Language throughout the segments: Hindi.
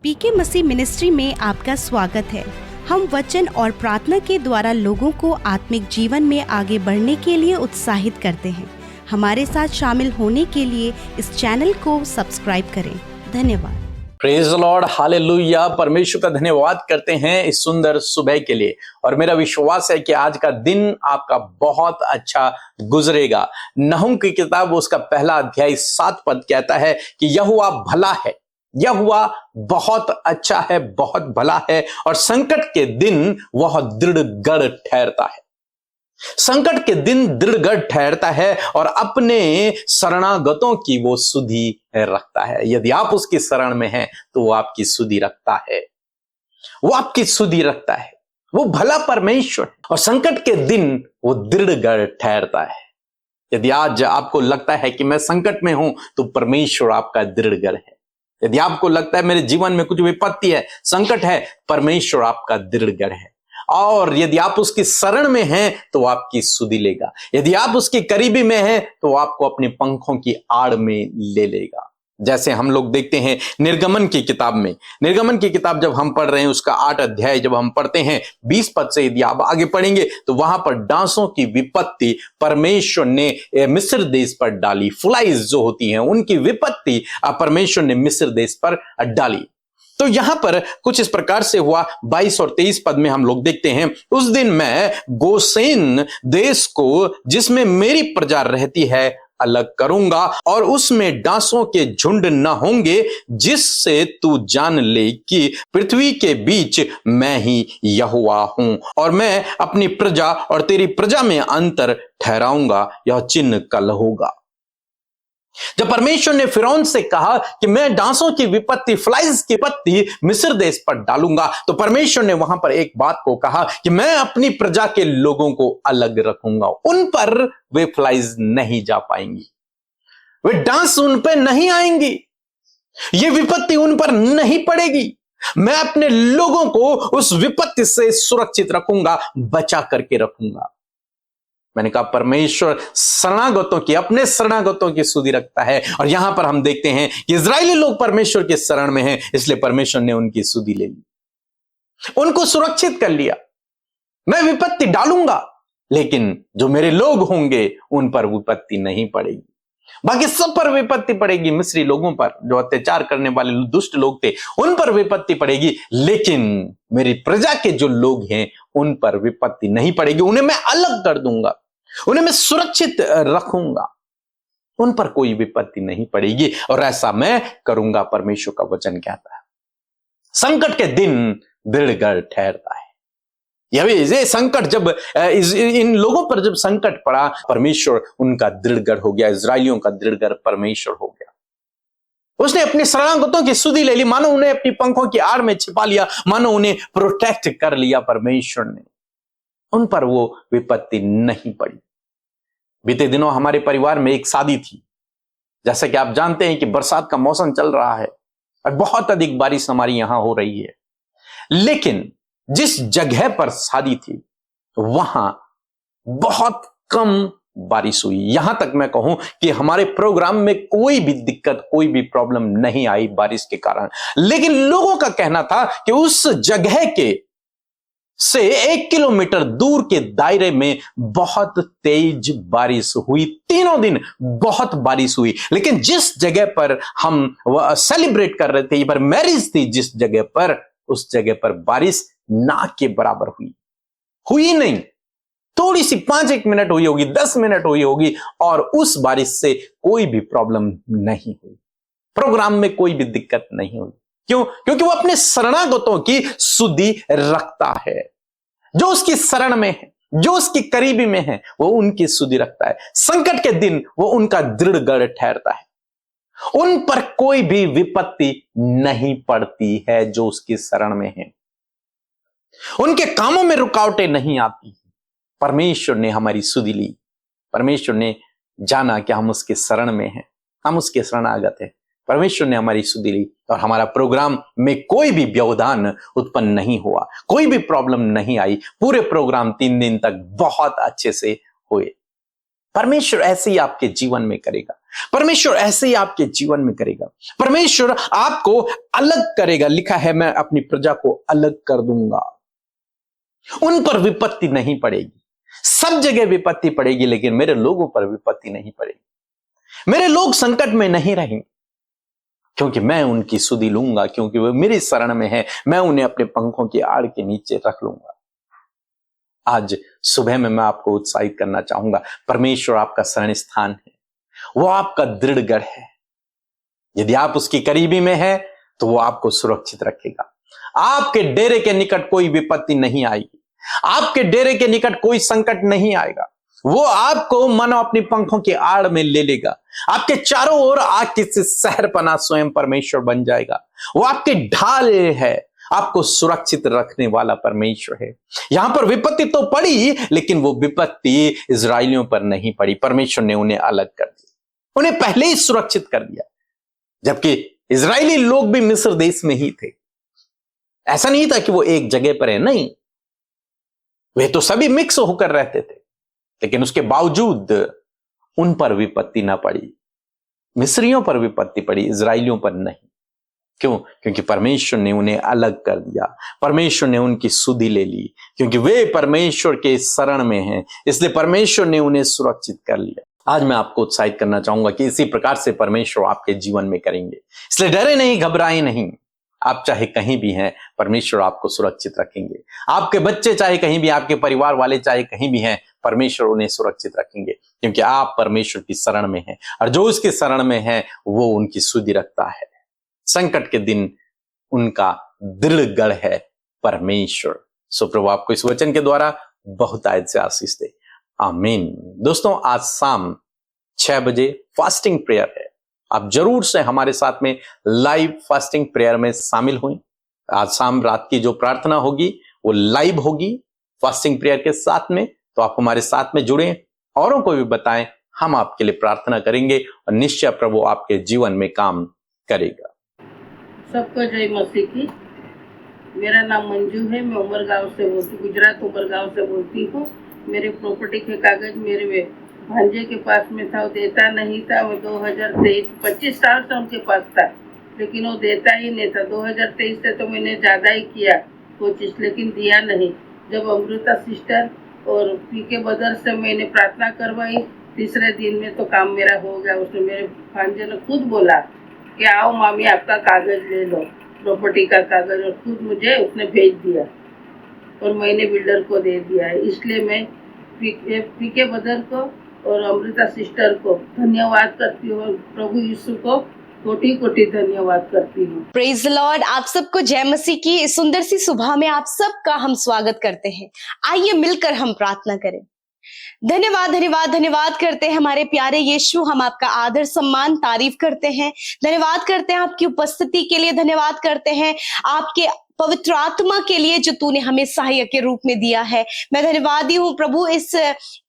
पीके मसीह मिनिस्ट्री में आपका स्वागत है। हम वचन और प्रार्थना के द्वारा लोगों को आत्मिक जीवन में आगे बढ़ने के लिए उत्साहित करते हैं। हमारे साथ शामिल होने के लिए इस चैनल को सब्सक्राइब करें। धन्यवाद। Praise the Lord, hallelujah. परमेश्वर का धन्यवाद करते हैं इस सुंदर सुबह के लिए। और मेरा विश्वास है कि आज का दिन आपका बहुत अच्छा गुजरेगा। नहूम की किताब उसका पहला अध्याय 7 पद कहता है कि यहोवा भला है, यहोवा बहुत अच्छा है, बहुत भला है, और संकट के दिन वह दृढ़गढ़ ठहरता है। संकट के दिन दृढ़गढ़ ठहरता है और अपने शरणागतों की वो सुधि रखता है। यदि आप उसकी शरण में हैं तो वो आपकी सुधि रखता है, वो आपकी सुधि रखता है। वो भला परमेश्वर है और संकट के दिन वो दृढ़गढ़ ठहरता है। यदि आज आपको लगता है कि मैं संकट में हूं तो परमेश्वर आपका दृढ़गढ़ है। यदि आपको लगता है मेरे जीवन में कुछ विपत्ति है, संकट है, परमेश्वर आपका दृढ़गढ़ है। और यदि आप उसकी शरण में हैं तो आपकी सुधि लेगा। यदि आप उसके करीबी में हैं तो आपको अपने पंखों की आड़ में ले लेगा। जैसे हम लोग देखते हैं निर्गमन की किताब में, निर्गमन की किताब जब हम पढ़ रहे हैं उसका 8 अध्याय जब हम पढ़ते हैं 20 पद से यदि आप आगे पढ़ेंगे तो वहां पर डांसों की विपत्ति परमेश्वर ने मिस्र देश पर डाली। फ्लाइज जो होती हैं उनकी विपत्ति परमेश्वर ने मिस्र देश पर डाली। तो यहां पर कुछ इस प्रकार से हुआ। 22 और 23 पद में हम लोग देखते हैं, उस दिन मैं गोसेन देश को जिसमें मेरी प्रजा रहती है अलग करूंगा और उसमें डांसों के झुंड न होंगे, जिससे तू जान ले कि पृथ्वी के बीच मैं ही यहोवा हूं। और मैं अपनी प्रजा और तेरी प्रजा में अंतर ठहराऊंगा, यह चिन्ह कल होगा। जब परमेश्वर ने फिरौन से कहा कि मैं डांसों की विपत्ति, फ्लाइज की विपत्ति मिस्र देश पर डालूंगा, तो परमेश्वर ने वहां पर एक बात को कहा कि मैं अपनी प्रजा के लोगों को अलग रखूंगा। उन पर वे फ्लाइज नहीं जा पाएंगी, वे डांस उन पर नहीं आएंगी, ये विपत्ति उन पर नहीं पड़ेगी। मैं अपने लोगों को उस विपत्ति से सुरक्षित रखूंगा, बचा करके रखूंगा। मैंने कहा परमेश्वर शरणागतों की, अपने शरणागतों की सुधि रखता है। और यहां पर हम देखते हैं कि इजरायली लोग परमेश्वर के शरण में हैं, इसलिए परमेश्वर ने उनकी सुधि ले ली, उनको सुरक्षित कर लिया। मैं विपत्ति डालूंगा लेकिन जो मेरे लोग होंगे उन पर विपत्ति नहीं पड़ेगी। बाकी सब पर विपत्ति पड़ेगी, मिस्री लोगों पर, जो अत्याचार करने वाले दुष्ट लोग थे उन पर विपत्ति पड़ेगी, लेकिन मेरी प्रजा के जो लोग हैं उन पर विपत्ति नहीं पड़ेगी। उन्हें मैं अलग कर दूंगा, उन्हें मैं सुरक्षित रखूंगा, उन पर कोई विपत्ति नहीं पड़ेगी और ऐसा मैं करूंगा, परमेश्वर का वचन कहता है। संकट के दिन दृढ़गढ़ ठहरता है। ये संकट जब इन लोगों पर जब संकट पड़ा, परमेश्वर उनका दृढ़गढ़ हो गया, इजरायलियों का दृढ़गढ़ परमेश्वर हो गया। उसने अपने शरणागतों की सुधि ले ली, मानो उन्हें अपनी पंखों की आड़ में छिपा लिया, मानो उन्हें प्रोटेक्ट कर लिया परमेश्वर ने। उन पर वो विपत्ति नहीं पड़ी। बीते दिनों हमारे परिवार में एक शादी थी। जैसा कि आप जानते हैं कि बरसात का मौसम चल रहा है और बहुत अधिक बारिश हमारी यहां हो रही है, लेकिन जिस जगह पर शादी थी वहां बहुत कम बारिश हुई। यहां तक मैं कहूं कि हमारे प्रोग्राम में कोई भी दिक्कत, कोई भी प्रॉब्लम नहीं आई बारिश के कारण। लेकिन लोगों का कहना था कि उस जगह के से 1 किलोमीटर दूर के दायरे में बहुत तेज बारिश हुई। 3 दिन बहुत बारिश हुई। लेकिन जिस जगह पर हम सेलिब्रेट कर रहे थे, ये पर मैरिज थी जिस जगह पर, उस जगह पर बारिश ना के बराबर हुई नहीं। थोड़ी सी 5-1 मिनट हुई होगी, 10 मिनट हुई होगी, और उस बारिश से कोई भी प्रॉब्लम नहीं हुई, प्रोग्राम में कोई भी दिक्कत नहीं हुई। क्यों? क्योंकि वो अपने शरणागतों की सुधि रखता है। जो उसकी शरण में है, जो उसकी करीबी में है, वो उनकी सुधि रखता है। संकट के दिन वो उनका दृढ़गढ़ ठहरता है। उन पर कोई भी विपत्ति नहीं पड़ती है जो उसकी शरण में है। उनके कामों में रुकावटें नहीं आती। परमेश्वर ने हमारी सुधि ली। परमेश्वर ने जाना कि हम उसके शरण में हैं, हम उसके शरणागत हैं। परमेश्वर ने हमारी सुधि ली और हमारा प्रोग्राम में कोई भी व्यवधान उत्पन्न नहीं हुआ, कोई भी प्रॉब्लम नहीं आई। पूरे प्रोग्राम 3 दिन तक बहुत अच्छे से हुए। परमेश्वर ऐसे ही आपके जीवन में करेगा। परमेश्वर ऐसे ही आपके जीवन में करेगा। परमेश्वर आपको अलग करेगा। लिखा है, मैं अपनी प्रजा को अलग कर दूंगा। उन पर विपत्ति नहीं पड़ेगी। सब जगह विपत्ति पड़ेगी, लेकिन मेरे लोगों पर विपत्ति नहीं पड़ेगी। मेरे लोग संकट में नहीं रहेंगे, क्योंकि मैं उनकी सुधि लूंगा, क्योंकि वे मेरी शरण में है। मैं उन्हें अपने पंखों की आड़ के नीचे रख लूंगा। आज सुबह में मैं आपको उत्साहित करना चाहूंगा, परमेश्वर आपका शरण स्थान है, वो आपका दृढ़ गढ़ है। यदि आप उसकी करीबी में हैं, तो वो आपको सुरक्षित रखेगा। आपके डेरे के निकट कोई विपत्ति नहीं आएगी। आपके डेरे के निकट कोई संकट नहीं आएगा। वो आपको मानो अपनी पंखों की आड़ में ले लेगा। आपके चारों ओर आग से सहरपना स्वयं परमेश्वर बन जाएगा। वो आपके ढाल है, आपको सुरक्षित रखने वाला परमेश्वर है। यहां पर विपत्ति तो पड़ी, लेकिन वो विपत्ति इजराइलियों पर नहीं पड़ी। परमेश्वर ने उन्हें अलग कर दिया, उन्हें पहले ही सुरक्षित कर दिया। जबकि इजरायली लोग भी मिस्र देश में ही थे। ऐसा नहीं था कि वो एक जगह पर है, नहीं, वे तो सभी मिक्स होकर रहते थे, लेकिन उसके बावजूद उन पर विपत्ति ना पड़ी। मिस्रियों पर विपत्ति पड़ी, इजरायलियों पर नहीं। क्यों? क्योंकि परमेश्वर ने उन्हें अलग कर दिया। परमेश्वर ने उनकी सुधि ले ली, क्योंकि वे परमेश्वर के शरण में हैं, इसलिए परमेश्वर ने उन्हें सुरक्षित कर लिया। आज मैं आपको उत्साहित करना चाहूंगा कि इसी प्रकार से परमेश्वर आपके जीवन में करेंगे। इसलिए डरे नहीं, घबराए नहीं। आप चाहे कहीं भी हैं, परमेश्वर आपको सुरक्षित रखेंगे। आपके बच्चे चाहे कहीं भी, आपके परिवार वाले चाहे कहीं भी हैं, परमेश्वर उन्हें सुरक्षित रखेंगे, क्योंकि आप परमेश्वर की शरण में हैं, और जो उसके शरण में है वो उनकी सुधि रखता है। संकट के दिन उनका दृढ़ गढ़ है परमेश्वर। सो प्रभु आपको इस वचन के द्वारा बहुत आयत से आशीष दे। आमीन। दोस्तों, आज शाम 6 बजे फास्टिंग प्रेयर है। आप जरूर से हमारे साथ में लाइव फास्टिंग प्रेयर में शामिल हुए। आज शाम रात की जो प्रार्थना होगी वो लाइव होगी फास्टिंग प्रेयर के साथ में। तो आप हमारे साथ में जुड़े, औरों को भी बताएं, हम आपके लिए प्रार्थना करेंगे और निश्चय प्रभु आपके जीवन में काम करेगा। सबको जय मसीह की। मेरा नाम मंजू है, मैं उमरगांव से बोलती, गुजरात उमरगांव से बोलती हूँ। मेरे प्रॉपर्टी के कागज मेरे भांजे के पास में था, वो देता नहीं था। मैं 2023 25 साल से उनके पास था, लेकिन वो देता ही नहीं था। 2023 से तो मैंने ज़्यादा ही किया कोशिश, लेकिन दिया नहीं। जब अमृता सिस्टर और पीके बदर से मैंने प्रार्थना करवाई, तीसरे दिन में तो काम मेरा हो गया। उसने, मेरे भांजे ने खुद बोला कि आओ मामी आपका कागज ले लो, प्रॉपर्टी का कागज, और खुद मुझे उसने भेज दिया और मैंने बिल्डर को दे दिया है। इसलिए मैं पीके बदर को और अमृता सिस्टर को धन्यवाद करती हूँ, और प्रभु यीशु को कोटि कोटि धन्यवाद करती हूँ। Praise the Lord. आप सबको जय मसीह की इस सुंदर सी सुबह में आप सबका हम स्वागत करते हैं। आइए मिलकर हम प्रार्थना करें। धन्यवाद धन्यवाद धन्यवाद करते हैं हमारे प्यारे यीशु, हम आपका आदर सम्मान तारीफ करते हैं। धन्यवाद करते हैं आपकी उपस्थिति के लिए। धन्यवाद करते हैं आपके पवित्र आत्मा के लिए जो तूने हमें सहायक के रूप में दिया है। मैं धन्यवादी हूँ प्रभु इस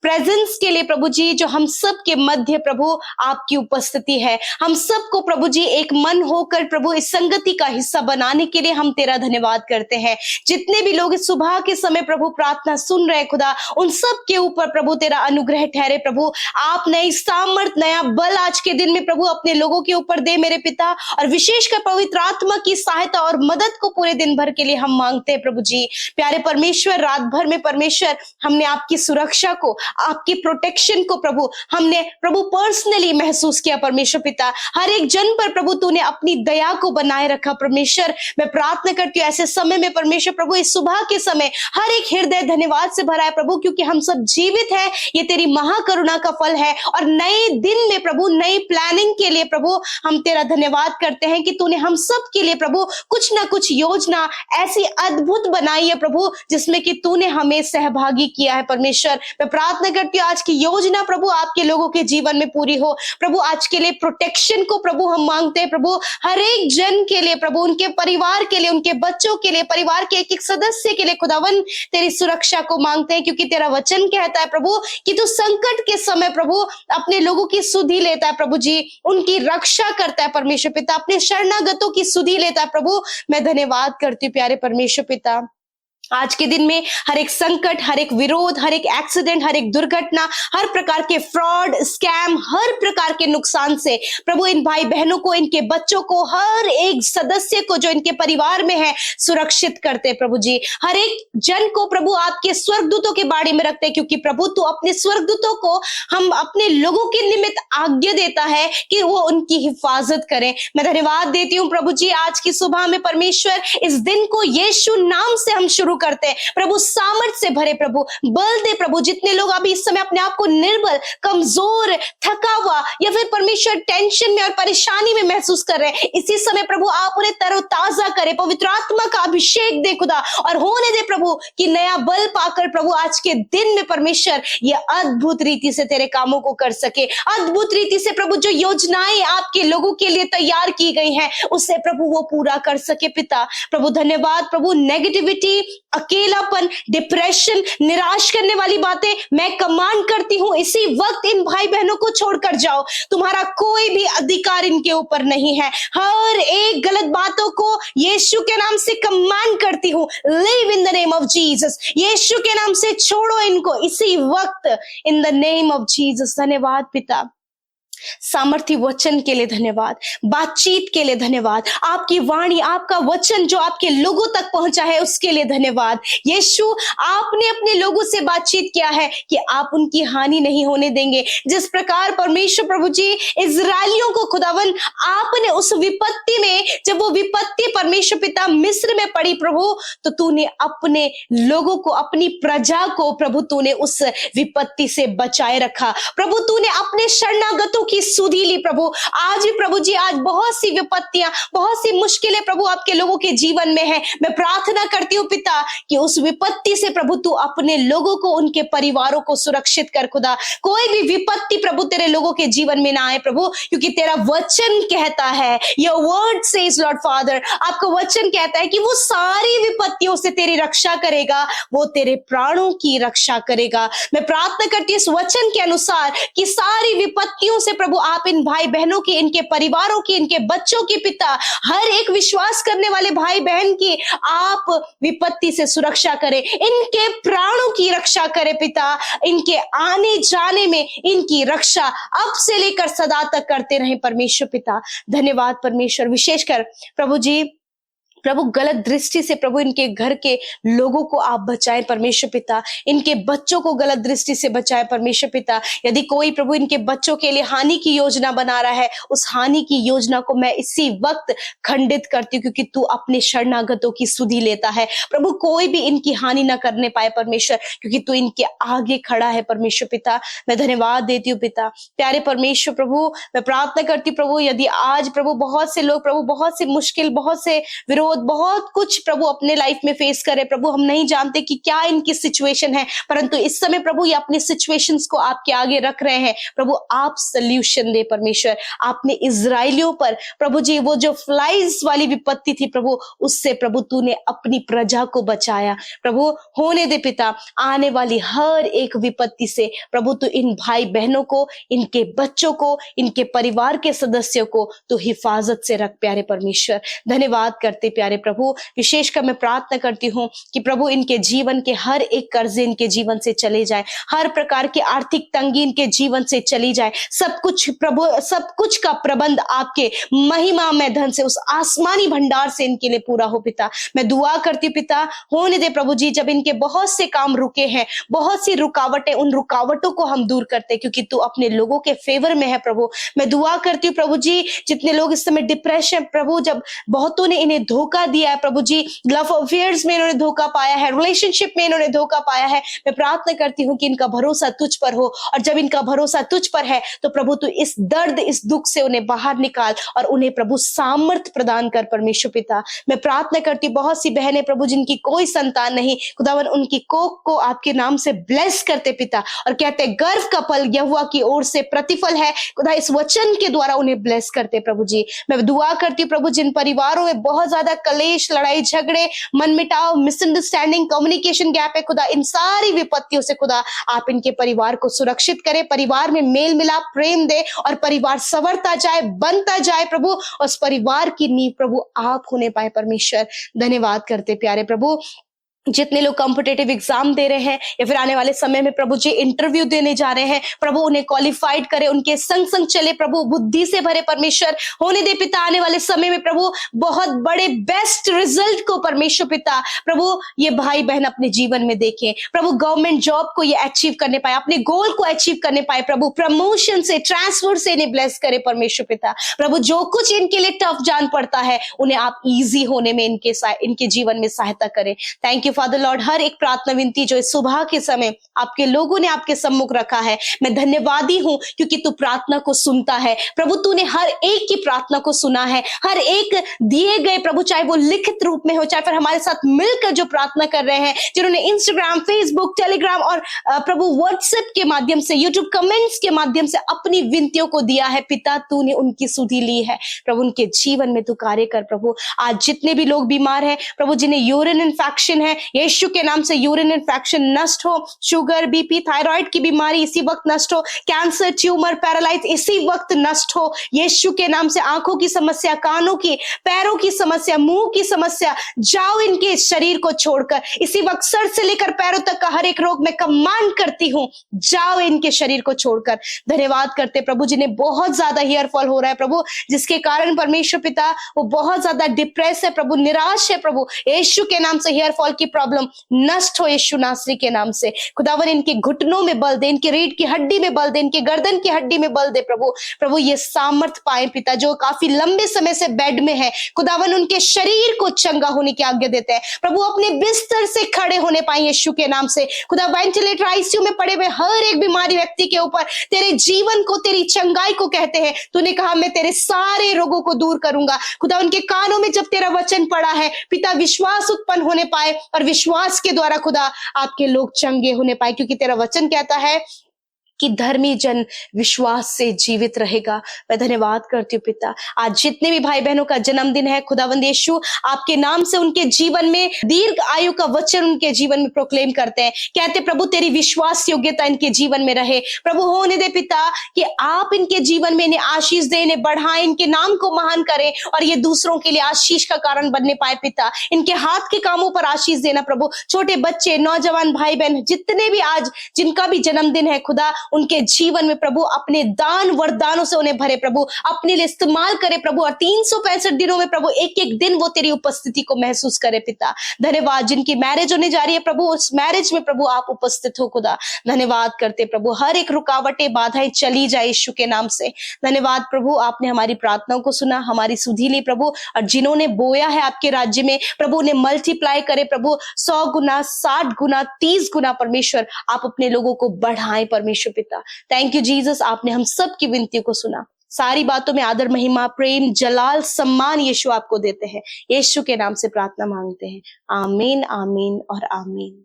प्रेजेंस के लिए प्रभु जी, जो हम सब के मध्य प्रभु आपकी उपस्थिति है। हम सबको प्रभु जी एक मन होकर प्रभु इस संगति का हिस्सा बनाने के लिए हम तेरा धन्यवाद करते हैं। जितने भी लोग इस सुबह के समय प्रभु प्रार्थना सुन रहे खुदा, उन सब के ऊपर प्रभु तेरा अनुग्रह ठहरे। प्रभु आप नई सामर्थ, नया बल आज के दिन में प्रभु अपने लोगों के ऊपर दे मेरे पिता, और विशेषकर पवित्र आत्मा की सहायता और मदद को पूरे दिन भर के लिए हम मांगते हैं प्रभु जी। प्यारे परमेश्वर, रात भर में परमेश्वर हमने आपकी सुरक्षा को, आपकी प्रोटेक्शन को प्रभु हमने प्रभु पर्सनली महसूस किया। परमेश्वर पिता, हर एक जन पर प्रभु तूने अपनी दया को बनाए रखा। परमेश्वर मैं प्रार्थना करती हूँ ऐसे समय में परमेश्वर प्रभु इस सुबह के समय हर एक हृदय धन्यवाद से भरा है प्रभु, क्योंकि हम सब जीवित है, ये तेरी महाकरुणा का फल है। और नए दिन में प्रभु नई प्लानिंग के लिए प्रभु हम तेरा धन्यवाद करते हैं कि तूने हम सब के लिए प्रभु कुछ ना कुछ योजना ऐसी अद्भुत बनाई है प्रभु, जिसमें कि तूने हमें सहभागी किया है। परमेश्वर मैं प्रार्थना करती हूँ आज की योजना प्रभु आपके लोगों के जीवन में पूरी हो। प्रभु आज के लिए प्रोटेक्शन को प्रभु हम मांगते हैं प्रभु, हर एक जन के लिए प्रभु, उनके परिवार के लिए, उनके बच्चों के लिए, परिवार के एक एक सदस्य के लिए खुदावन तेरी सुरक्षा को मांगते हैं, क्योंकि तेरा वचन कहता है प्रभु कि तू संकट के समय प्रभु अपने लोगों की सुधि लेता है प्रभु जी, उनकी रक्षा करता है परमेश्वर पिता, अपने शरणागतों की सुधि लेता है प्रभु। मैं धन्यवाद करती हूँ प्यारे परमेश्वर पिता, आज के दिन में हर एक संकट, हर एक विरोध, हर एक एक्सीडेंट, हर एक दुर्घटना, हर प्रकार के फ्रॉड, स्कैम, हर प्रकार के नुकसान से प्रभु इन भाई बहनों को, इनके बच्चों को, हर एक सदस्य को जो इनके परिवार में है सुरक्षित करते प्रभु जी। हर एक जन को प्रभु आपके स्वर्गदूतों के बारे में रखते, क्योंकि प्रभु तू अपने स्वर्गदूतों को हम अपने लोगों के निमित्त आज्ञा देता है कि वो उनकी हिफाजत करें। मैं धन्यवाद देती हूँ प्रभु जी आज की सुबह में परमेश्वर, इस दिन को यीशु नाम से हम शुरू करते हैं प्रभु। सामर्थ से भरे प्रभु, बल दे प्रभु। जितने लोग अभी इस समय अपने आप को निर्बल, कमजोर, थका हुआ या फिर परमेश्वर टेंशन में और परेशानी में महसूस कर रहे हैं, इसी समय प्रभु आप उन्हें तरोताजा करें, पवित्र आत्मा का अभिषेक दे खुदा, और होने दे प्रभु कि नया बल पाकर प्रभु आज के दिन में परमेश्वर ये अद्भुत रीति से तेरे कामों को कर सके। अद्भुत रीति से प्रभु जो योजनाएं आपके लोगों के लिए तैयार की गई हैं उससे प्रभु वो पूरा कर सके पिता। प्रभु धन्यवाद प्रभु। नेगेटिविटी, अकेलापन, डिप्रेशन, निराश करने वाली बातें मैं कमांड करती हूं, इसी वक्त इन भाई बहनों को छोड़कर जाओ। तुम्हारा कोई भी अधिकार इनके ऊपर नहीं है। हर एक गलत बातों को यीशु के नाम से कमांड करती हूं, leave in the name of Jesus. यीशु के नाम से छोड़ो इनको इसी वक्त, in the name of Jesus. धन्यवाद पिता, सामर्थ्य वचन के लिए धन्यवाद, बातचीत के लिए धन्यवाद, आपकी वाणी, आपका वचन जो आपके लोगों तक पहुंचा है उसके लिए धन्यवाद। यीशु आपने अपने लोगों से बातचीत किया है कि आप उनकी हानि नहीं होने देंगे। जिस प्रकार परमेश्वर प्रभु जी इजरायलियों को खुदावन आपने उस विपत्ति में, जब वो विपत्ति परमेश्वर पिता मिस्र में पड़ी प्रभु, तो तूने अपने लोगों को, अपनी प्रजा को प्रभु तूने उस विपत्ति से बचाए रखा। प्रभु तूने अपने शरणागतों की सुधि ली प्रभु। आज भी प्रभु जी, आज बहुत सी विपत्तियां, बहुत सी मुश्किलें प्रभु आपके लोगों के जीवन में है। मैं प्रार्थना करती हूँ पिता कि उस विपत्ति से प्रभु तू अपने लोगों को, उनके परिवारों को सुरक्षित कर खुदा। कोई भी विपत्ति प्रभु तेरे लोगों के जीवन में ना आए प्रभु, क्योंकि तेरा वचन कहता है, your word says Lord father, आपका वचन कहता है कि वो सारी विपत्तियों से तेरी रक्षा करेगा, वो तेरे प्राणों की रक्षा करेगा। मैं प्रार्थना करती हूँ इस वचन के अनुसार कि सारी विपत्तियों से प्रभु आप इन भाई बहनों की, इनके परिवारों की, इनके बच्चों की पिता, हर एक विश्वास करने वाले भाई बहन की आप विपत्ति से सुरक्षा करें, इनके प्राणों की रक्षा करें पिता। इनके आने जाने में इनकी रक्षा अब से लेकर सदा तक करते रहें परमेश्वर पिता। धन्यवाद परमेश्वर। विशेषकर प्रभु जी, प्रभु गलत दृष्टि से प्रभु इनके घर के लोगों को आप बचाएं परमेश्वर पिता। इनके बच्चों को गलत दृष्टि से बचाएं परमेश्वर पिता। यदि कोई प्रभु इनके बच्चों के लिए हानि की योजना बना रहा है, उस हानि की योजना को मैं इसी वक्त खंडित करती हूँ, क्योंकि तू अपने शरणागतों की सुधि लेता है प्रभु। कोई भी इनकी हानि ना करने पाए परमेश्वर, क्योंकि तू इनके आगे खड़ा है परमेश्वर पिता। मैं धन्यवाद देती हूँ पिता। प्यारे परमेश्वर प्रभु, मैं प्रार्थना करती हूँ प्रभु, यदि आज प्रभु बहुत से लोग प्रभु बहुत से मुश्किल, बहुत से विरोध, बहुत कुछ प्रभु अपने लाइफ में फेस करे प्रभु, हम नहीं जानते कि क्या इनकी सिचुएशन है, परंतु इस समय प्रभु ये अपनी सिचुएशंस को आपके आगे रख रहे हैं प्रभु। आप सल्यूशन दे परमेश्वर। आपने इजराइलियों पर प्रभु जी वो जो फ्लाइज वाली विपत्ति थी प्रभु, उससे प्रभु तूने अपनी प्रजा को बचाया प्रभु। होने दे पिता, आने वाली हर एक विपत्ति से प्रभु तू इन भाई बहनों को, इनके बच्चों को, इनके परिवार के सदस्यों को तू हिफाजत से रख प्यारे परमेश्वर। धन्यवाद करते प्यारे प्रभु। विशेषकर मैं प्रार्थना करती हूँ कि प्रभु इनके जीवन के हर एक कर्जे इनके जीवन से चले जाए, हर प्रकार की आर्थिक तंगी इनके जीवन से चली जाए। सब कुछ प्रभु, सब कुछ का प्रबंध आपके महिमा में धन से, उस आसमानी भंडार से इनके लिए पूरा हो पिता। मैं दुआ करती पिता, होने दे प्रभु जी, जब इनके बहुत से काम रुके हैं, बहुत सी रुकावटें, उन रुकावटों को हम दूर करते, क्योंकि तू अपने लोगों के फेवर में है प्रभु। मैं दुआ करती हूँ प्रभु जी, जितने लोग इस समय डिप्रेशन प्रभु, जब बहुतों ने इन्हें धोखा दिया है प्रभु जी, लव अफेयर्स में इन्होंने धोखा पाया है, रिलेशनशिप में इन्होंने धोखा पाया है, मैं प्रार्थना करती हूँ कि इनका भरोसा तुझ पर हो। और जब इनका भरोसा तुझ पर है तो प्रभु तू इस दर्द, इस दुख से उन्हें बाहर निकाल और उन्हें प्रभु सामर्थ प्रदान कर परमेश्वर पिता। मैं प्रार्थना करती हूँ बहुत सी बहनें प्रभु जिनकी कोई संतान नहीं, खुदावन उनकी कोख को आपके नाम से ब्लेस करते पिता, और कहते गर्व का फल यहोवा की ओर से प्रतिफल है खुदा। इस वचन के द्वारा उन्हें ब्लेस करते प्रभु जी। मैं दुआ करती हूँ प्रभु, जिन परिवारों में बहुत ज्यादा कलेश, लड़ाई झगड़े, मनमिटाव, मिसअंडरस्टैंडिंग, कम्युनिकेशन गैप है खुदा, इन सारी विपत्तियों से खुदा आप इनके परिवार को सुरक्षित करें, परिवार में मेल मिलाप, प्रेम दे और परिवार संवरता जाए, बनता जाए प्रभु। उस परिवार की नींव प्रभु आप होने पाए परमेश्वर। धन्यवाद करते प्यारे प्रभु। जितने लोग कॉम्पिटेटिव एग्जाम दे रहे हैं या फिर आने वाले समय में प्रभु जी इंटरव्यू देने जा रहे हैं, प्रभु उन्हें क्वालिफाइड करे, उनके संग संग चले प्रभु, बुद्धि से भरे परमेश्वर होने दे पिता। आने वाले समय में प्रभु बहुत बड़े बेस्ट रिजल्ट को परमेश्वर पिता प्रभु ये भाई बहन अपने जीवन में देखें प्रभु, गवर्नमेंट जॉब को ये अचीव करने पाए, अपने गोल को अचीव करने पाए प्रभु, प्रमोशन से ट्रांसफर से इन्हें ब्लेस करे परमेश्वर पिता प्रभु। जो कुछ इनके लिए टफ जान पड़ता है उन्हें आप इजी होने में इनके जीवन में सहायता करें। Thank you father Lord. हर एक प्रार्थना विनती जो इस सुबह के समय आपके लोगों ने आपके सम्मुख रखा है, मैं धन्यवादी हूं क्योंकि तू प्रार्थना को सुनता है प्रभु। तूने हर एक की प्रार्थना को सुना है, हर एक दिए गए प्रभु, चाहे वो लिखित रूप में हो, चाहे फिर हमारे साथ मिलकर जो प्रार्थना कर रहे हैं, जिन्होंने इंस्टाग्राम, फेसबुक, टेलीग्राम और प्रभु व्हाट्सएप के माध्यम से, यूट्यूब कमेंट्स के माध्यम से अपनी विनतियों को दिया है पिता, तूने उनकी सुधि ली है प्रभु। उनके जीवन में तू कार्य कर प्रभु। आज जितने भी लोग बीमार हैं प्रभु, जिन्हें यूरिन इन्फेक्शन है, यीशु के नाम से यूरिन इन्फेक्शन नष्ट हो, शुगर, बीपी, थायराइड की बीमारी इसी वक्त नष्ट हो, कैंसर, ट्यूमर, पैरालाइज इसी वक्त नष्ट हो यीशु के नाम से। आंखों की समस्या, कानों की, पैरों की समस्या, मुंह की समस्या, जाओ इनके शरीर को छोड़कर इसी वक्त। सर से लेकर पैरों तक का हर एक रोग मैं कमांड करती हूं, जाओ इनके शरीर को छोड़कर। धन्यवाद करते प्रभु, जिन्हें बहुत ज्यादा हेयर फॉल हो रहा है प्रभु, जिसके कारण परमेश्वर पिता वो बहुत ज्यादा डिप्रेस है प्रभु, निराश है प्रभु, यीशु के नाम से हेयर फॉल की प्रॉब्लम नष्ट हो यीशु नासरी के नाम से। खुदावन इनके घुटनों में बल दे, इनके रीढ़ की हड्डी में बल दे, इनके गर्दन की हड्डी में बल दे प्रभु। प्रभु ये सामर्थ पाए पिता, जो काफी लंबे समय से बेड में है, खुदावन उनके शरीर को चंगा होने की आज्ञा देते हैं प्रभु, अपने बिस्तर से खड़े होने पाए यीशु के नाम से। खुदा वेंटिलेटर, आईसीयू में पड़े हुए हर एक बीमारी व्यक्ति के ऊपर तेरे जीवन को, तेरी चंगाई को कहते हैं। तूने कहा मैं तेरे सारे रोगों को दूर करूंगा। खुदा उनके कानों में जब तेरा वचन पड़ा है पिता, विश्वास उत्पन्न होने पाए और विश्वास के द्वारा खुदा आपके लोग चंगे होने पाए, क्योंकि तेरा वचन कहता है कि धर्मी जन विश्वास से जीवित रहेगा। मैं धन्यवाद करती हूँ पिता, आज जितने भी भाई बहनों का जन्मदिन है खुदावंद यीशु, आपके नाम से उनके जीवन में दीर्घ आयु का वचन उनके जीवन में प्रोक्लेम करते हैं, कहते प्रभु तेरी विश्वास योग्यता इनके जीवन में रहे प्रभु। होने दे पिता कि आप इनके जीवन में इन्हें आशीष दे, इन्हें बढ़ाएं, इनके नाम को महान करें और ये दूसरों के लिए आशीष का कारण बनने पाए पिता। इनके हाथ के कामों पर आशीष देना प्रभु। छोटे बच्चे, नौजवान भाई बहन जितने भी आज जिनका भी जन्मदिन है खुदा, उनके जीवन में प्रभु अपने दान वरदानों से उन्हें भरे प्रभु, अपने लिए इस्तेमाल करे प्रभु, और 365 दिनों में प्रभु एक एक दिन वो तेरी उपस्थिति को महसूस करे पिता। धन्यवाद, जिनकी मैरिज होने जा रही है प्रभु, उस मैरिज में प्रभु आप उपस्थित हो खुदा। धन्यवाद करते प्रभु, हर एक रुकावटें, बाधाएं चली जाए यीशु के नाम से। धन्यवाद प्रभु, आपने हमारी प्रार्थनाओं को सुना, हमारी सुधि ली प्रभु, और जिन्होंने बोया है आपके राज्य में प्रभु उन्हें मल्टीप्लाई करे प्रभु, 100 गुना, 60 गुना, 30 गुना परमेश्वर आप अपने लोगों को बढ़ाएं परमेश्वर पिता। थैंक यू जीसस, आपने हम सब की विनती को सुना। सारी बातों में आदर, महिमा, प्रेम, जलाल, सम्मान यीशु आपको देते हैं। यीशु के नाम से प्रार्थना मांगते हैं, आमीन, आमीन और आमीन।